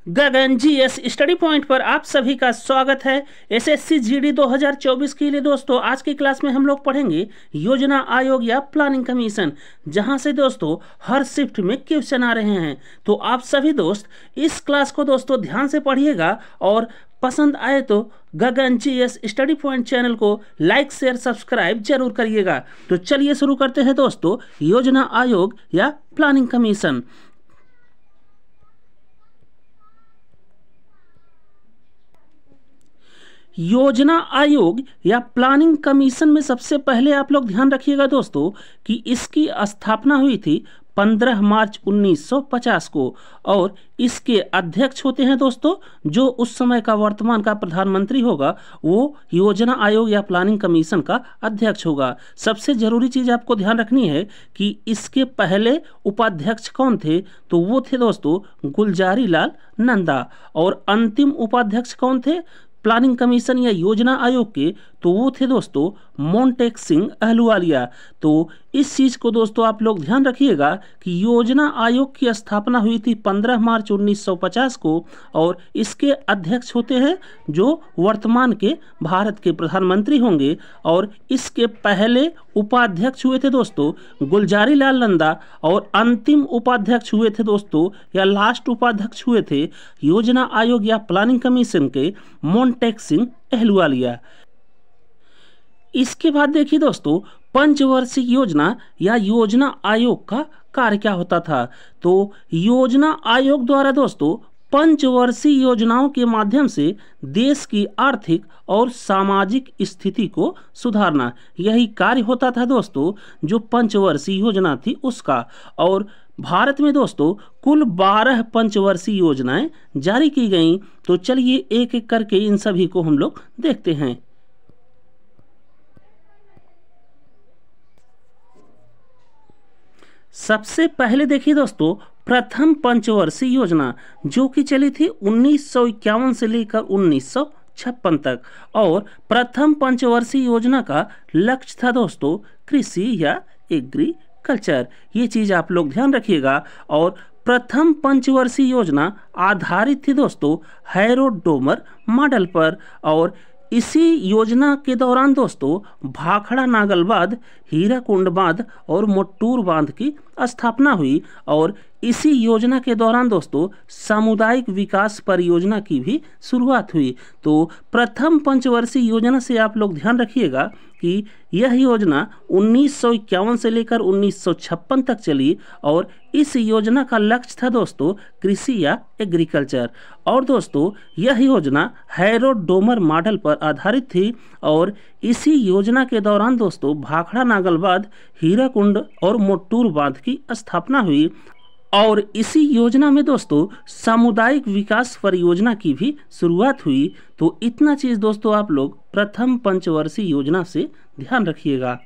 गगन GS study point पर आप सभी का स्वागत है। एसएससी जीडी 2024 के लिए दोस्तों आज की क्लास में हम लोग पढ़ेंगे योजना आयोग या प्लानिंग कमीशन, जहां से दोस्तों हर शिफ्ट में क्वेश्चन आ रहे हैं। तो आप सभी दोस्त इस क्लास को दोस्तों ध्यान से पढ़िएगा और पसंद आए तो गगन जीएस स्टडी पॉइंट चैनल को लाइक शेयर सब्सक्राइब जरूर करिएगा। तो चलिए शुरू करते हैं दोस्तों योजना आयोग या प्लानिंग कमीशन। योजना आयोग या प्लानिंग कमीशन में सबसे पहले आप लोग ध्यान रखिएगा दोस्तों कि इसकी स्थापना हुई थी 15 मार्च 1950 को और इसके अध्यक्ष होते हैं दोस्तों जो उस समय का वर्तमान का प्रधानमंत्री होगा, वो योजना आयोग या प्लानिंग कमीशन का अध्यक्ष होगा। सबसे जरूरी चीज आपको ध्यान रखनी है कि इसके पहले उपाध्यक्ष कौन थे, तो वो थे दोस्तों गुलजारी लाल नंदा। और अंतिम उपाध्यक्ष कौन थे प्लानिंग कमीशन या योजना आयोग के, तो वो थे दोस्तों मोंटेक सिंह अहलुवालिया। तो इस चीज को दोस्तों आप लोग ध्यान रखिएगा कि योजना आयोग की स्थापना हुई थी 15 मार्च 1950 को और इसके अध्यक्ष होते हैं जो वर्तमान के भारत के प्रधानमंत्री होंगे। और इसके पहले उपाध्यक्ष हुए थे दोस्तों गुलजारी लाल नंदा और अंतिम उपाध्यक्ष हुए थे दोस्तों या लास्ट उपाध्यक्ष हुए थे योजना आयोग या प्लानिंग कमीशन के मोंटेक सिंह अहलुवालिया। इसके बाद देखिए दोस्तों पंचवर्षीय योजना या योजना आयोग का कार्य क्या होता था। तो योजना आयोग द्वारा दोस्तों पंचवर्षीय योजनाओं के माध्यम से देश की आर्थिक और सामाजिक स्थिति को सुधारना, यही कार्य होता था दोस्तों जो पंचवर्षीय योजना थी उसका। और भारत में दोस्तों कुल 12 पंचवर्षीय योजनाएं जारी की गईं। तो चलिए एक एक करके इन सभी को हम लोग देखते हैं। सबसे पहले देखिए दोस्तों प्रथम पंचवर्षीय योजना जो कि चली थी 1951 से लेकर 1956 तक। और प्रथम पंचवर्षीय योजना का लक्ष्य था दोस्तों कृषि या एग्रीकल्चर, ये चीज आप लोग ध्यान रखिएगा। और प्रथम पंचवर्षीय योजना आधारित थी दोस्तों हैरो डोमर मॉडल पर। और इसी योजना के दौरान दोस्तों भाखड़ा नागल बांध, हीराकुंड बांध और मोटूर बांध की स्थापना हुई। और इसी योजना के दौरान दोस्तों सामुदायिक विकास परियोजना की भी शुरुआत हुई। तो प्रथम पंचवर्षीय योजना से आप लोग ध्यान रखिएगा कि यह योजना 1951 से लेकर 1956 तक चली और इस योजना का लक्ष्य था दोस्तों कृषि या एग्रीकल्चर। और दोस्तों यह योजना हैरो डोमर मॉडल पर आधारित थी। और इसी योजना के दौरान दोस्तों भाखड़ा नागल बांध, हीराकुंड और मोटूर बांध की स्थापना हुई। और इसी योजना में दोस्तों सामुदायिक विकास परियोजना की भी शुरुआत हुई। तो इतना चीज दोस्तों आप लोग प्रथम पंचवर्षीय योजना से ध्यान रखिएगा।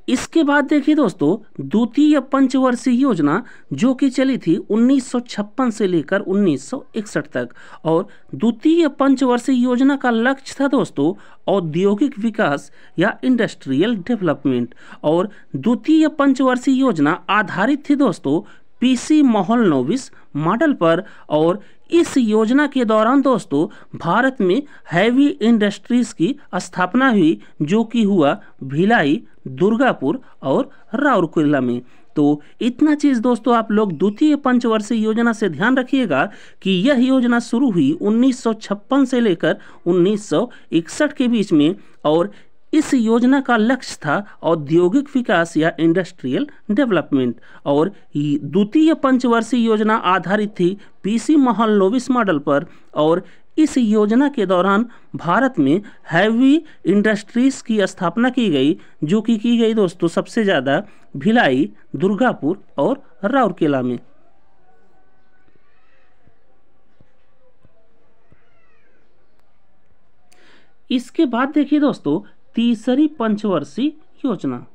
इसके बाद देखिए दोस्तों द्वितीय पंचवर्षीय योजना जो कि चली थी 1956 से लेकर 1961 तक। और द्वितीय पंचवर्षीय योजना का लक्ष्य था दोस्तों औद्योगिक विकास या इंडस्ट्रियल डेवलपमेंट। और द्वितीय पंचवर्षीय योजना आधारित थी दोस्तों पीसी मोहलनोबिस मॉडल पर। और इस योजना के दौरान दोस्तों भारत में हैवी इंडस्ट्रीज की स्थापना हुई जो कि हुआ भिलाई, दुर्गापुर और राउरकेला में। तो इतना चीज दोस्तों आप लोग द्वितीय पंचवर्षीय योजना से ध्यान रखिएगा कि यह योजना शुरू हुई 1956 से लेकर 1961 के बीच में। और इस योजना का लक्ष्य था औद्योगिक विकास या इंडस्ट्रियल डेवलपमेंट। और द्वितीय पंचवर्षीय योजना आधारित थी पीसी मोहलनोबिस मॉडल पर। और इस योजना के दौरान भारत में हैवी इंडस्ट्रीज की स्थापना की गई जो कि की गई दोस्तों सबसे ज़्यादा भिलाई, दुर्गापुर और राउरकेला में। इसके बाद देखिए दोस्तों तीसरी पंचवर्षीय योजना।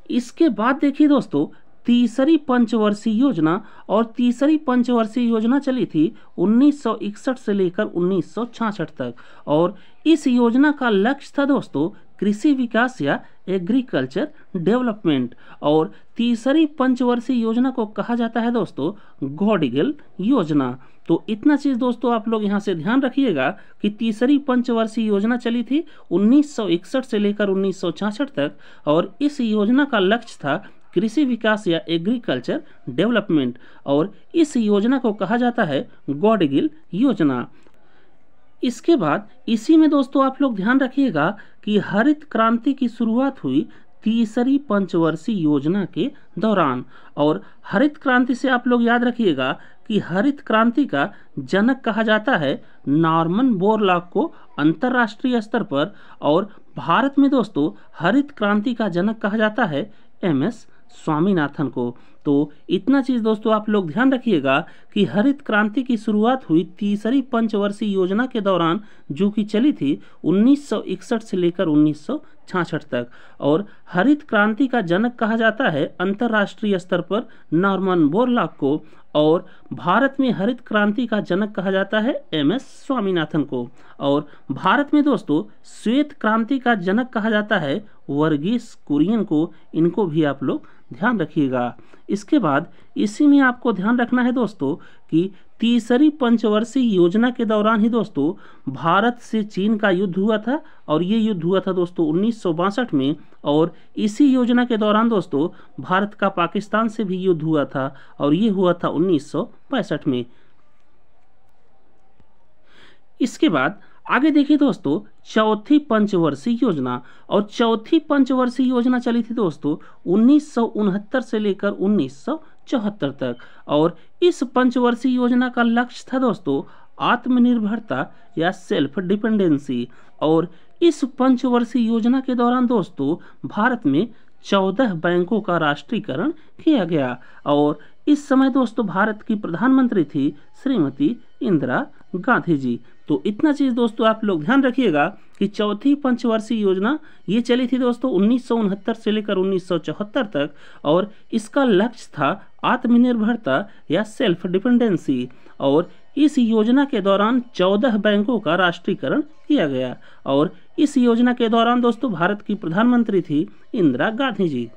इसके बाद देखिए दोस्तों तीसरी पंचवर्षीय योजना। और तीसरी पंचवर्षीय योजना चली थी 1961 से लेकर 1966 तक। और इस योजना का लक्ष्य था दोस्तों कृषि विकास या एग्रीकल्चर डेवलपमेंट। और तीसरी पंचवर्षीय योजना को कहा जाता है दोस्तों गॉडगिल योजना। तो इतना चीज दोस्तों आप लोग यहाँ से ध्यान रखिएगा कि तीसरी पंचवर्षीय योजना चली थी 1961 से लेकर 1966 तक, और इस योजना का लक्ष्य था कृषि विकास या एग्रीकल्चर डेवलपमेंट, और इस योजना को कहा जाता है गॉडगिल योजना। इसके बाद इसी में दोस्तों आप लोग ध्यान रखिएगा कि हरित क्रांति की शुरुआत हुई तीसरी पंचवर्षीय योजना के दौरान। और हरित क्रांति से आप लोग याद रखिएगा कि हरित क्रांति का जनक कहा जाता है नॉर्मन बोरलॉग को अंतर्राष्ट्रीय स्तर पर, और भारत में दोस्तों हरित क्रांति का जनक कहा जाता है MS स्वामीनाथन को। तो इतना चीज दोस्तों आप लोग ध्यान रखिएगा कि हरित क्रांति की शुरुआत हुई तीसरी पंचवर्षीय योजना के दौरान, जो कि चली थी 1961 से लेकर 1966 तक, और हरित क्रांति का जनक कहा जाता है अंतर्राष्ट्रीय स्तर पर नॉर्मन बोरलॉग को, और भारत में हरित क्रांति का जनक कहा जाता है MS स्वामीनाथन को। और भारत में दोस्तों श्वेत क्रांति का जनक कहा जाता है वर्गीस कुरियन को। इनको भी आप लोग ध्यान रखिएगा। इसके बाद इसी में आपको ध्यान रखना है दोस्तों कि तीसरी पंचवर्षीय योजना के दौरान ही दोस्तों भारत से चीन का युद्ध हुआ था, और ये युद्ध हुआ था दोस्तों 1962 में। और इसी योजना के दौरान दोस्तों भारत का पाकिस्तान से भी युद्ध हुआ था, और ये हुआ था 1965 में। इसके बाद आगे देखिए दोस्तों चौथी पंचवर्षीय योजना, और चौथी पंचवर्षीय योजना चली थी दोस्तों 1969 से लेकर 1974 तक, और इस पंचवर्षीय योजना का लक्ष्य था दोस्तों आत्मनिर्भरता या सेल्फ डिपेंडेंसी। और इस पंचवर्षीय योजना के दौरान दोस्तों भारत में 14 बैंकों का राष्ट्रीयकरण किया गया, और इस समय दोस्तों भारत की प्रधानमंत्री थी श्रीमती इंदिरा गांधी जी। तो इतना चीज दोस्तों आप लोग ध्यान रखिएगा कि चौथी पंचवर्षीय योजना ये चली थी दोस्तों 1969 से लेकर 1974 तक, और इसका लक्ष्य था आत्मनिर्भरता या सेल्फ डिपेंडेंसी। और इस योजना के दौरान 14 बैंकों का राष्ट्रीयकरण किया गया, और इस योजना के दौरान दोस्तों भारत की प्रधानमंत्री थी इंदिरा गांधी जी।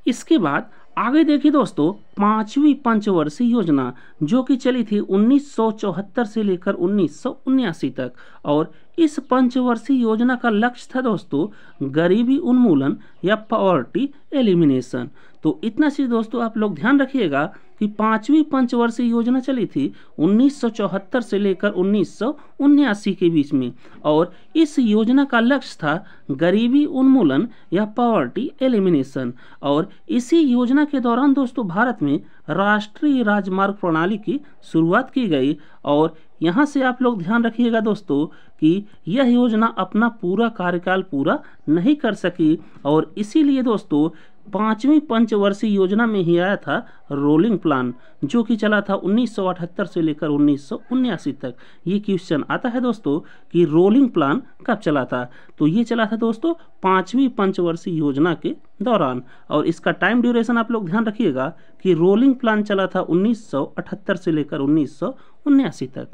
इसके बाद आगे देखिए दोस्तों पांचवी पंचवर्षीय योजना, जो कि चली थी 1974 से लेकर 1979 तक, और इस पंचवर्षीय योजना का लक्ष्य था दोस्तों गरीबी उन्मूलन या पॉवर्टी एलिमिनेशन। तो इतना चीज दोस्तों आप लोग ध्यान रखिएगा कि पांचवी पंचवर्षीय योजना चली थी 1974 से लेकर 1979 के बीच में, और इस योजना का लक्ष्य था गरीबी उन्मूलन या पॉवर्टी एलिमिनेशन। और इसी योजना के दौरान दोस्तों भारत में राष्ट्रीय राजमार्ग प्रणाली की शुरुआत की गई, और यहाँ से आप लोग ध्यान रखिएगा दोस्तों कि यह योजना अपना पूरा कार्यकाल पूरा नहीं कर सकी, और इसीलिए दोस्तों पांचवी पंचवर्षीय योजना में ही आया था रोलिंग प्लान, जो कि चला था 1978 से लेकर 1979 तक। ये क्वेश्चन आता है दोस्तों कि रोलिंग प्लान कब चला था, तो ये चला था दोस्तों पांचवी पंचवर्षीय योजना के दौरान। और इसका टाइम ड्यूरेशन आप लोग ध्यान रखिएगा कि रोलिंग प्लान चला था 1978 से लेकर 1979 तक।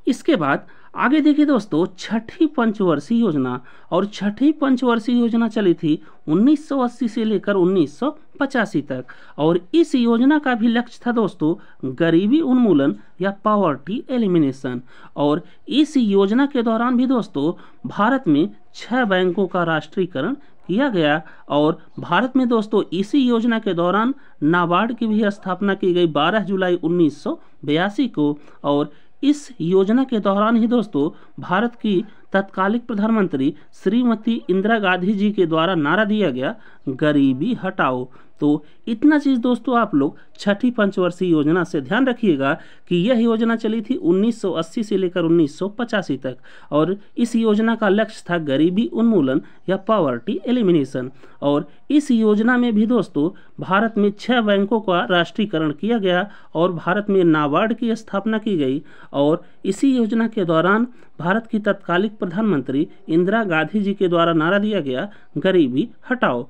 इसके बाद आगे देखिए दोस्तों छठी पंचवर्षीय योजना, और छठी पंचवर्षीय योजना चली थी 1980 से लेकर 1985 तक, और इस योजना का भी लक्ष्य था दोस्तों गरीबी उन्मूलन या पॉवर्टी एलिमिनेशन। और इस योजना के दौरान भी दोस्तों भारत में 6 बैंकों का राष्ट्रीयकरण किया गया, और भारत में दोस्तों इसी योजना के दौरान नाबार्ड की भी स्थापना की गई 12 जुलाई 1982 को। और इस योजना के दौरान ही दोस्तों भारत की तत्कालिक प्रधानमंत्री श्रीमती इंदिरा गांधी जी के द्वारा नारा दिया गया गरीबी हटाओ। तो इतना चीज दोस्तों आप लोग छठी पंचवर्षीय योजना से ध्यान रखिएगा कि यह योजना चली थी 1980 से लेकर 1985 तक, और इस योजना का लक्ष्य था गरीबी उन्मूलन या पॉवर्टी एलिमिनेशन। और इस योजना में भी दोस्तों भारत में 6 बैंकों का राष्ट्रीयकरण किया गया, और भारत में नाबार्ड की स्थापना की गई, और इसी योजना के दौरान भारत की तत्कालिक प्रधानमंत्री इंदिरा गांधी जी के द्वारा नारा दिया गया गरीबी हटाओ।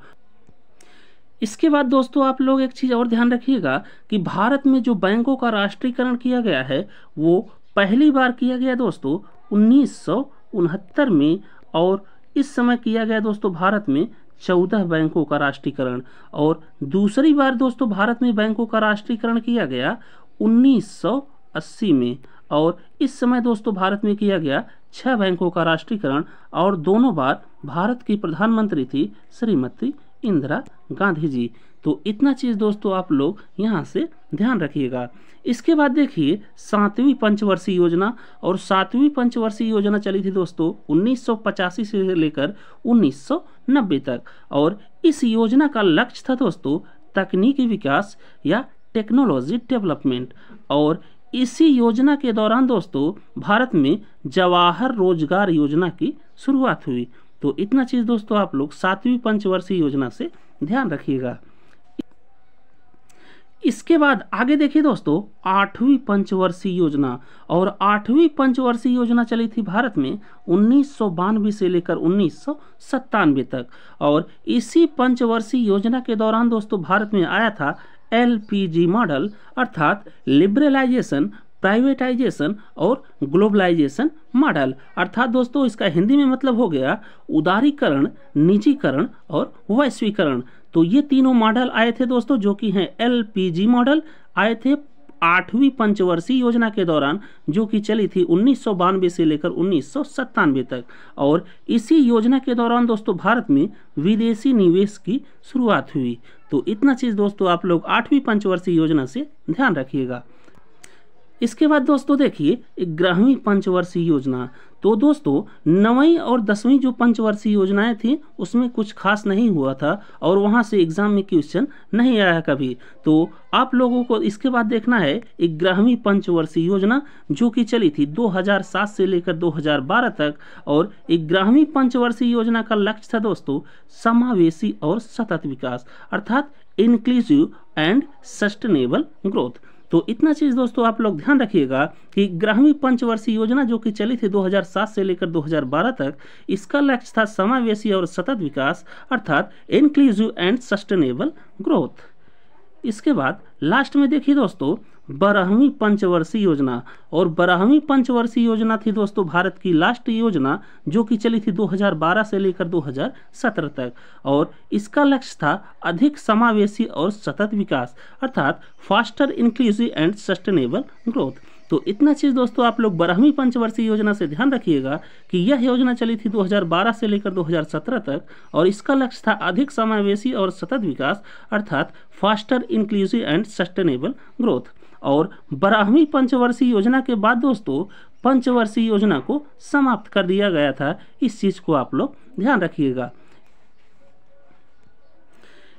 इसके बाद दोस्तों आप लोग एक चीज़ और ध्यान रखिएगा कि भारत में जो बैंकों का राष्ट्रीयकरण किया गया है वो पहली बार किया गया दोस्तों 1969 में, और इस समय किया गया दोस्तों भारत में 14 बैंकों का राष्ट्रीयकरण। और दूसरी बार दोस्तों भारत में बैंकों का राष्ट्रीयकरण किया गया 1980 में, और इस समय दोस्तों भारत में किया गया 6 बैंकों का राष्ट्रीयकरण, और दोनों बार भारत की प्रधानमंत्री थी श्रीमती इंदिरा गांधी जी। तो इतना चीज़ दोस्तों आप लोग यहाँ से ध्यान रखिएगा। इसके बाद देखिए 7वीं पंचवर्षीय योजना, और 7वीं पंचवर्षीय योजना चली थी दोस्तों 1985 से लेकर 1990 तक, और इस योजना का लक्ष्य था दोस्तों तकनीकी विकास या टेक्नोलॉजी डेवलपमेंट। और इसी योजना के दौरान दोस्तों भारत में जवाहर रोजगार योजना की शुरुआत हुई। तो इतना चीज़ दोस्तों आप लोग 7वीं पंचवर्षीय योजना से ध्यान रखिएगा। इसके बाद आगे देखिए दोस्तों 8वीं पंचवर्षीय योजना, और 8वीं पंचवर्षीय योजना चली थी भारत में 1992 से लेकर 1997 तक। और इसी पंचवर्षीय योजना के दौरान दोस्तों भारत में आया था LPG मॉडल, अर्थात लिबरलाइजेशन, प्राइवेटाइजेशन और ग्लोबलाइजेशन मॉडल। अर्थात दोस्तों इसका हिंदी में मतलब हो गया उदारीकरण, निजीकरण और वैश्वीकरण। तो ये तीनों मॉडल आए थे दोस्तों, जो कि हैं LPG मॉडल, आए थे 8वीं पंचवर्षीय योजना के दौरान, जो कि चली थी 1992 से लेकर 1997 तक। और इसी योजना के दौरान दोस्तों भारत में विदेशी निवेश की शुरुआत हुई। तो इतना चीज़ दोस्तों आप लोग 8वीं पंचवर्षीय योजना से ध्यान रखिएगा। इसके बाद दोस्तों देखिए 11वीं पंचवर्षीय योजना। तो दोस्तों 9वीं और 10वीं जो पंचवर्षीय योजनाएं थी उसमें कुछ खास नहीं हुआ था, और वहां से एग्जाम में क्वेश्चन नहीं आया कभी। तो आप लोगों को इसके बाद देखना है 11वीं पंचवर्षीय योजना, जो कि चली थी 2007 से लेकर 2012 तक। और 11वीं पंचवर्षीय योजना का लक्ष्य था दोस्तों समावेशी और सतत विकास, अर्थात इंक्लूसिव एंड सस्टेनेबल ग्रोथ। तो इतना चीज़ दोस्तों आप लोग ध्यान रखिएगा कि 11वीं पंचवर्षीय योजना जो कि चली थी 2007 से लेकर 2012 तक, इसका लक्ष्य था समावेशी और सतत विकास, अर्थात इंक्लूसिव एंड सस्टेनेबल ग्रोथ। इसके बाद लास्ट में देखिए दोस्तों 12वीं पंचवर्षीय योजना, और 12वीं पंचवर्षीय योजना थी दोस्तों भारत की लास्ट योजना, जो कि चली थी 2012 से लेकर 2017 तक। और इसका लक्ष्य था अधिक समावेशी और सतत विकास, अर्थात faster inclusive and sustainable growth. तो इतना चीज़ दोस्तों आप लोग 12वीं पंचवर्षीय योजना से ध्यान रखिएगा कि यह योजना चली थी 2012 से लेकर 2017 तक, और इसका लक्ष्य था अधिक समावेशी और सतत विकास, अर्थात faster inclusive and sustainable growth. और 12वीं पंचवर्षीय योजना के बाद दोस्तों पंचवर्षीय योजना को समाप्त कर दिया गया था। इस चीज़ को आप लोग ध्यान रखिएगा।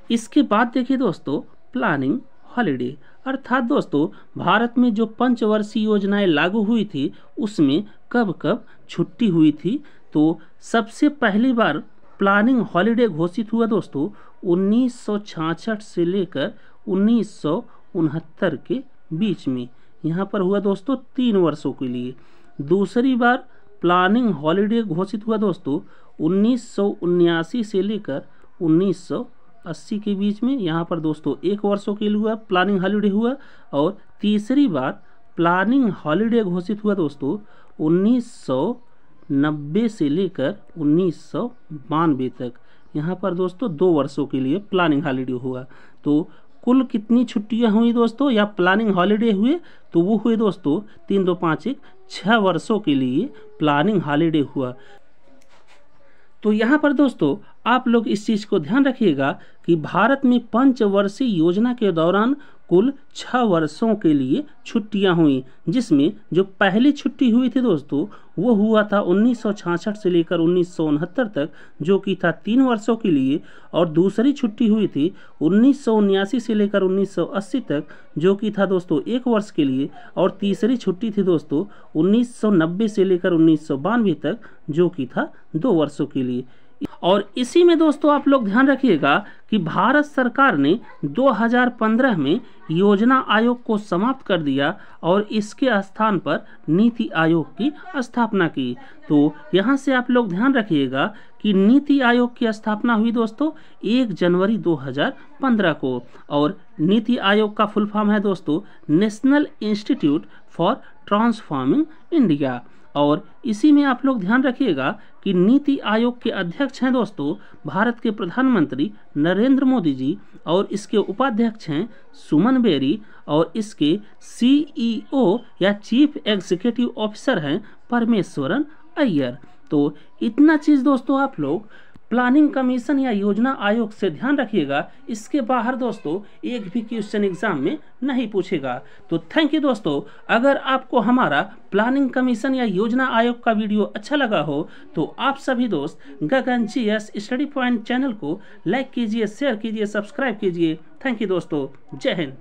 इसके बाद देखिए दोस्तों प्लानिंग हॉलिडे, अर्थात दोस्तों भारत में जो पंचवर्षीय योजनाएं लागू हुई थी उसमें कब कब छुट्टी हुई थी। तो सबसे पहली बार प्लानिंग हॉलिडे घोषित हुआ दोस्तों 1966 से लेकर 1969 के बीच में, यहाँ पर हुआ दोस्तों 3 वर्षों के लिए। दूसरी बार प्लानिंग हॉलिडे घोषित हुआ दोस्तों 1979 से लेकर 1980 के बीच में, यहाँ पर दोस्तों 1 वर्षों के लिए हुआ प्लानिंग हॉलिडे हुआ। और तीसरी बार प्लानिंग हॉलिडे घोषित हुआ दोस्तों 1990 से लेकर 1992 तक, यहाँ पर दोस्तों 2 वर्षों के लिए प्लानिंग हॉलिडे हुआ। तो कुल कितनी छुट्टियां हुई दोस्तों या प्लानिंग हॉलिडे हुए, तो वो हुए दोस्तों 3 2 5 1 6 वर्षों के लिए प्लानिंग हॉलिडे हुआ। तो यहाँ पर दोस्तों आप लोग इस चीज़ को ध्यान रखिएगा कि भारत में पंचवर्षीय योजना के दौरान कुल 6 वर्षों के लिए छुट्टियां हुई, जिसमें जो पहली छुट्टी हुई थी दोस्तों वो हुआ था 1966 से लेकर 1969 तक, जो कि था 3 वर्षों के लिए। और दूसरी छुट्टी हुई थी 1979 से लेकर 1980 तक, जो कि था दोस्तों 1 वर्ष के लिए। और तीसरी छुट्टी थी दोस्तों 1990 से लेकर 1992 तक, जो कि था 2 वर्षों के लिए। और इसी में दोस्तों आप लोग ध्यान रखिएगा कि भारत सरकार ने 2015 में योजना आयोग को समाप्त कर दिया और इसके स्थान पर नीति आयोग की स्थापना की। तो यहाँ से आप लोग ध्यान रखिएगा कि नीति आयोग की स्थापना हुई दोस्तों 1 जनवरी 2015 को। और नीति आयोग का फुल फॉर्म है दोस्तों national institute for transforming India. और इसी में आप लोग ध्यान रखिएगा कि नीति आयोग के अध्यक्ष हैं दोस्तों भारत के प्रधानमंत्री नरेंद्र मोदी जी, और इसके उपाध्यक्ष हैं सुमन बेरी, और इसके CEO या चीफ एग्जीक्यूटिव ऑफिसर हैं परमेश्वरन अय्यर। तो इतना चीज़ दोस्तों आप लोग प्लानिंग कमीशन या योजना आयोग से ध्यान रखिएगा। इसके बाहर दोस्तों एक भी क्वेश्चन एग्जाम में नहीं पूछेगा। तो थैंक यू दोस्तों। अगर आपको हमारा प्लानिंग कमीशन या योजना आयोग का वीडियो अच्छा लगा हो तो आप सभी दोस्त गगन GS स्टडी पॉइंट चैनल को लाइक कीजिए, शेयर कीजिए, सब्सक्राइब कीजिए। थैंक यू दोस्तों। जय हिंद।